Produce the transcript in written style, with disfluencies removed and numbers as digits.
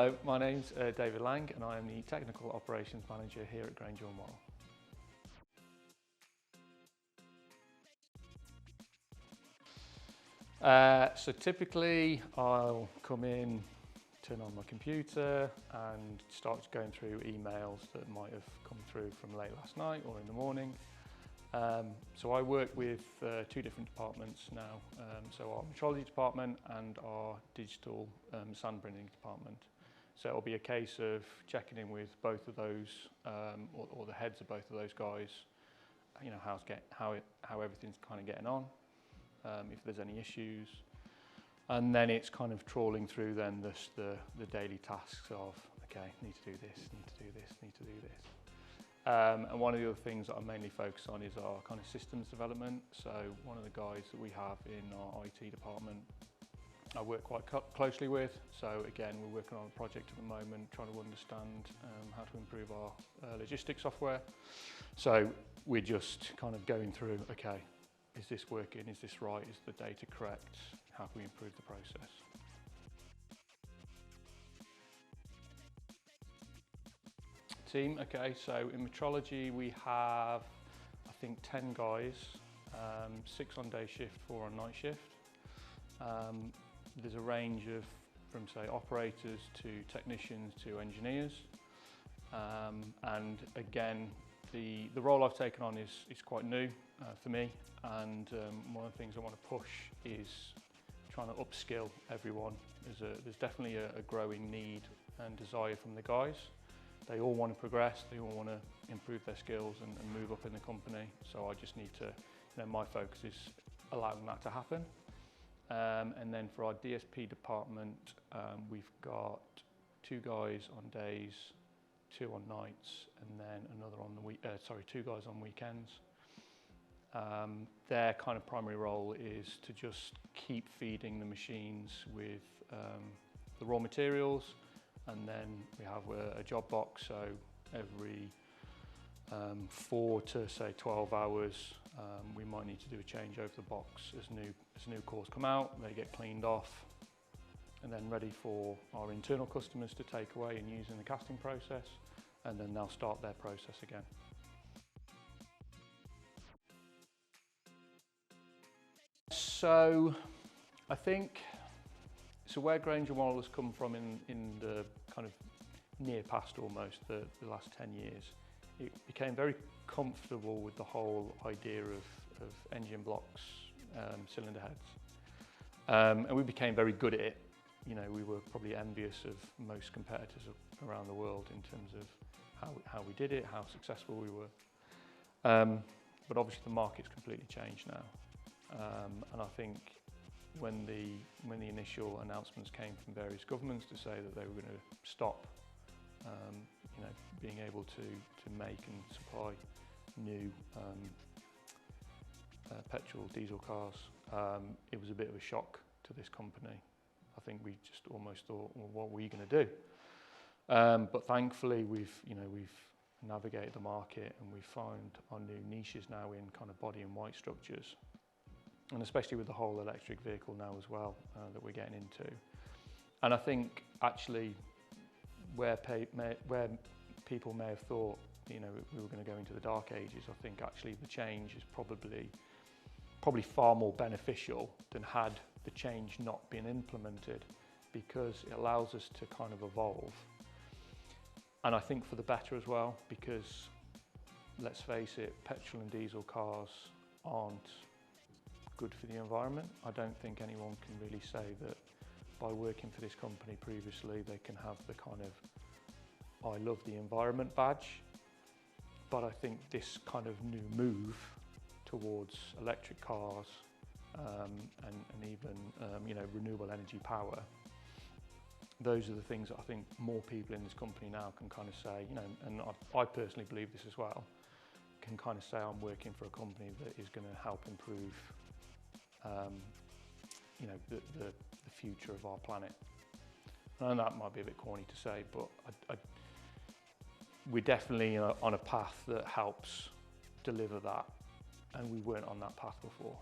Hello, my name's David Lang and I am the Technical Operations Manager here at Grainger & Worrall. So typically I'll come in, turn on my computer and start going through emails that might have come through from late last night or in the morning. So I work with two different departments now, so our metrology department and our digital sand printing department. So it'll be a case of checking in with both of those, or the heads of both of those guys, you know, how everything's kind of getting on, if there's any issues. And then it's kind of trawling through then the daily tasks of, okay, need to do this, need to do this, need to do this. And one of the other things that I mainly focus on is our kind of systems development. So one of the guys that we have in our IT department, I work quite closely with. So again, we're working on a project at the moment, trying to understand how to improve our logistics software. So we're just kind of going through, okay, is this working? Is this right? Is the data correct? How can we improve the process? Team, okay, so in metrology we have, I think, 10 guys, 6 on day shift, 4 on night shift. There's a range of, from say, operators to technicians to engineers. And again, the role I've taken on is quite new for me, and one of the things I want to push is trying to upskill everyone. There's definitely a growing need and desire from the guys. They all want to progress, they all want to improve their skills and move up in the company. So I just need to, you know, my focus is allowing that to happen. And then for our DSP department, we've got 2 guys on days, 2 on nights, and then another on the 2 guys on weekends. Their kind of primary role is to just keep feeding the machines with the raw materials. And then we have a job box, so every 4 to say 12 hours, we might need to do a change over the box as new cores come out. They get cleaned off and then ready for our internal customers to take away and use in the casting process, and then they'll start their process again. So I think, so where Grainger & Worrall has come from in the kind of near past almost, the last 10 years, it became very comfortable with the whole idea of engine blocks, cylinder heads. And we became very good at it. You know, we were probably envious of most competitors around the world in terms of how we did it, how successful we were. But obviously the market's completely changed now. And I think when the initial announcements came from various governments to say that they were going to stop, you know, being able to make and supply new petrol, diesel cars, it was a bit of a shock to this company. I think we just almost thought, well, what were you going to do? But thankfully, we've navigated the market and we've found our new niches now in kind of body and white structures. And especially with the whole electric vehicle now as well, that we're getting into. And I think actually where people may have thought, you know, we were going to go into the dark ages, I think actually the change is probably far more beneficial than had the change not been implemented, because it allows us to kind of evolve. And I think for the better as well, because let's face it, petrol and diesel cars aren't good for the environment. I don't think anyone can really say that by working for this company previously they can have the kind of I love the environment badge. But I think this kind of new move towards electric cars and even you know, renewable energy power, those are the things that I think more people in this company now can kind of say, you know, and I personally believe this as well, can kind of say I'm working for a company that is going to help improve you know, the future of our planet. And that might be a bit corny to say, but we're definitely on a path that helps deliver that, and we weren't on that path before.